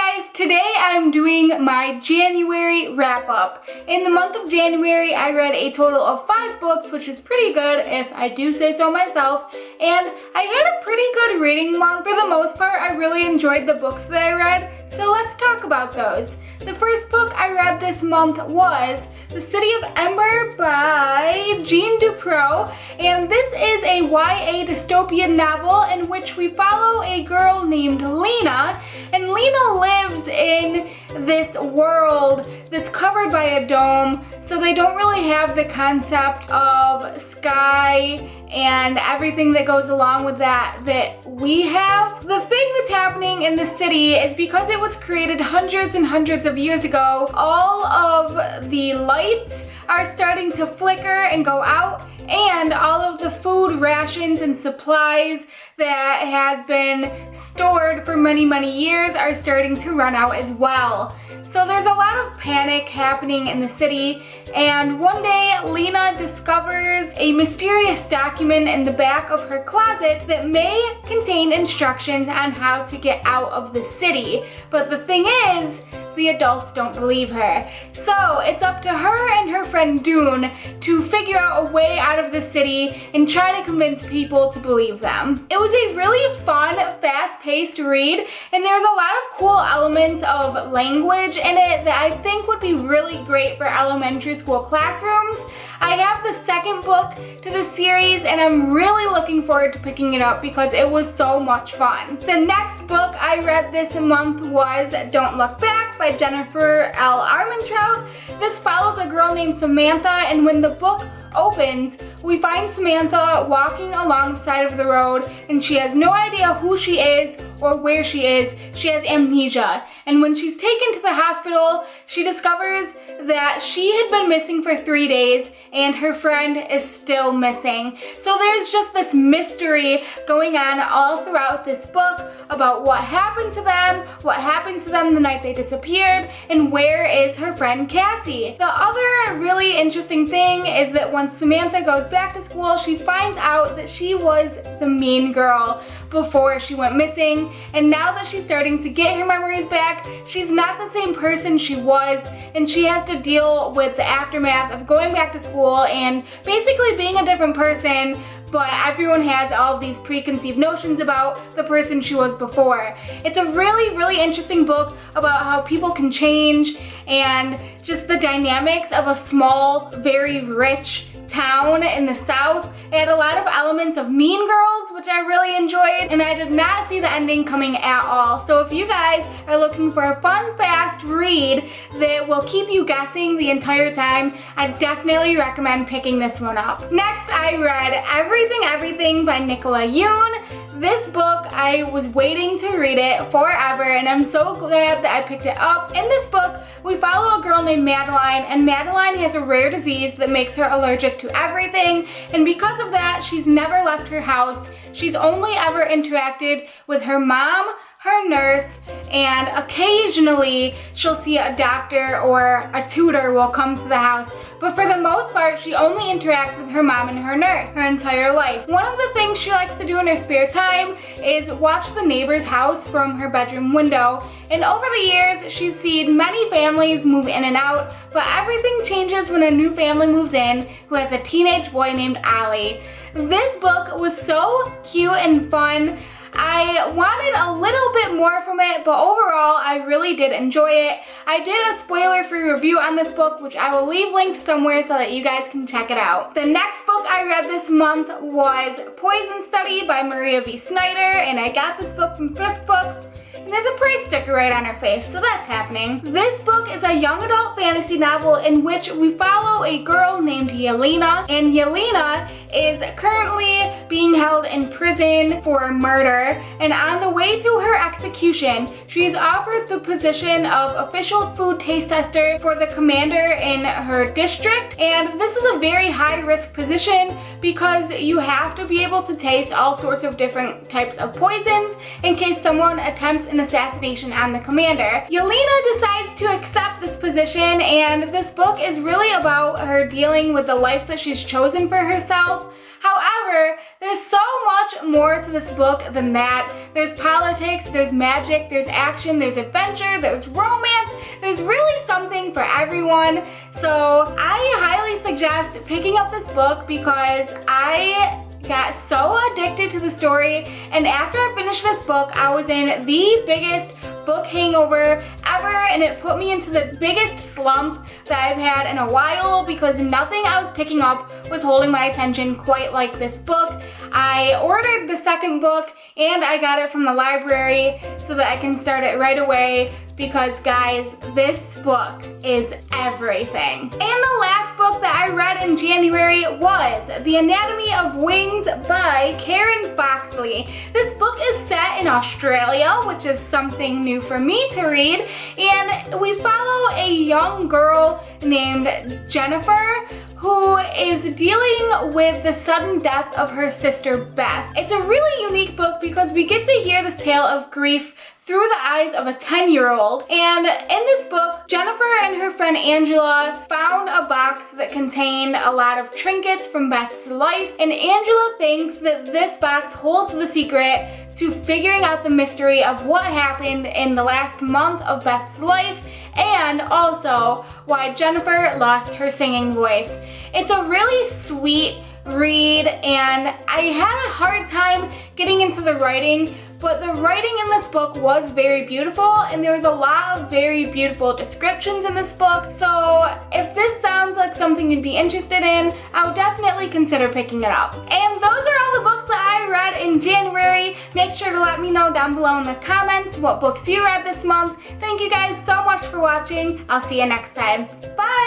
Hi guys, today I'm doing my January wrap-up. In the month of January, I read a total of 5 books, which is pretty good if I do say so myself. And I had a pretty good reading month. For the most part, I really enjoyed the books that I read, so let's talk about those. The first book I read this month was The City of Ember by Jean Duproux, and this is a YA dystopian novel in which we follow a girl named Lena, and Lena lives in this world that's covered by a dome, so they don't really have the concept of sky and everything that goes along with that we have. The thing that's happening in the city is because it was created hundreds and hundreds of years ago, all of the lights are starting to flicker and go out, and all of the food rations and supplies that had been stored for many, many years are starting to run out as well. So there's a lot of panic happening in the city, and one day Lena discovers a mysterious document in the back of her closet that may contain instructions on how to get out of the city. But the thing is, the adults don't believe her. So it's up to her and her friend Dune to figure out a way out of the city and try to convince people to believe them. It was a really fun, fast-paced read, and there's a lot of cool elements of language in it that I think would be really great for elementary school classrooms. I have the second book to the series, and I'm really looking forward to picking it up because it was so much fun. The next book I read this month was Don't Look Back by Jennifer L. Armentrout. This follows a girl named Samantha, and when the book opens, we find Samantha walking along the side of the road, and she has no idea who she is or where she is. She has amnesia, and when she's taken to the hospital, she discovers that she had been missing for 3 days and her friend is still missing. So there's just this mystery going on all throughout this book about what happened to them the night they disappeared, and where is her friend Cassie. The other really interesting thing is that once Samantha goes back to school, she finds out that she was the mean girl before she went missing, and now that she's starting to get her memories back, she's not the same person she was, and she has to deal with the aftermath of going back to school and basically being a different person, but everyone has all of these preconceived notions about the person she was before. It's a really, really interesting book about how people can change and just the dynamics of a small, very rich town in the South. It had a lot of elements of Mean Girls, which I really enjoyed, and I did not see the ending coming at all. So if you guys are looking for a fun, fast read that will keep you guessing the entire time, I definitely recommend picking this one up. Next, I read Everything by Nicola Yoon. This book, I was waiting to read it forever, and I'm so glad that I picked it up. In this book, we follow a girl named Madeline, and Madeline has a rare disease that makes her allergic to everything, and because of that, she's never left her house. She's only ever interacted with her mom, her nurse, and occasionally she'll see a doctor or a tutor will come to the house. But for the most part, she only interacts with her mom and her nurse her entire life. One of the things she likes to do in her spare time is watch the neighbor's house from her bedroom window. And over the years, she's seen many families move in and out, but everything changes when a new family moves in who has a teenage boy named Ollie. This book was so cute and fun. I wanted a little bit more from it, but overall, I really did enjoy it. I did a spoiler-free review on this book, which I will leave linked somewhere so that you guys can check it out. The next book I read this month was Poison Study by Maria V. Snyder, and I got this book from Thrift Books. And there's a price sticker right on her face, so that's happening. This book is a young adult fantasy novel in which we follow a girl named Yelena, and Yelena is currently being held in prison for murder, and on the way to her execution, she is offered the position of official food taste tester for the commander in her district, and this is a very high-risk position because you have to be able to taste all sorts of different types of poisons in case someone attempts an assassination on the commander. Yelena decides to accept this position, and this book is really about her dealing with the life that she's chosen for herself, However, there's so much more to this book than that. There's politics, there's magic, there's action, there's adventure, there's romance. There's really something for everyone. So I highly suggest picking up this book because I got so addicted to the story, and after I finished this book, I was in the biggest book hangover ever, and it put me into the biggest slump that I've had in a while because nothing I was picking up was holding my attention quite like this book. I ordered the second book and I got it from the library so that I can start it right away because guys, this book is everything. And the last book that I read in January was The Anatomy of Wings by Karen Foxley. This book is set in Australia, which is something new for me to read, and we follow a young girl named Jennifer who is dealing with the sudden death of her sister Beth. It's a really unique book because we get to hear this tale of grief through the eyes of a 10-year-old. And in this book, Jennifer and her friend Angela found a box that contained a lot of trinkets from Beth's life, and Angela thinks that this box holds the secret to figuring out the mystery of what happened in the last month of Beth's life, and also why Jennifer lost her singing voice. It's a really sweet read, and I had a hard time getting into the writing, but the writing in this book was very beautiful, and there was a lot of very beautiful descriptions in this book. So if this sounds like something you'd be interested in, I would definitely consider picking it up. And those are all the books that I read in January. Make sure to let me know down below in the comments what books you read this month. Thank you guys so much for watching. I'll see you next time. Bye!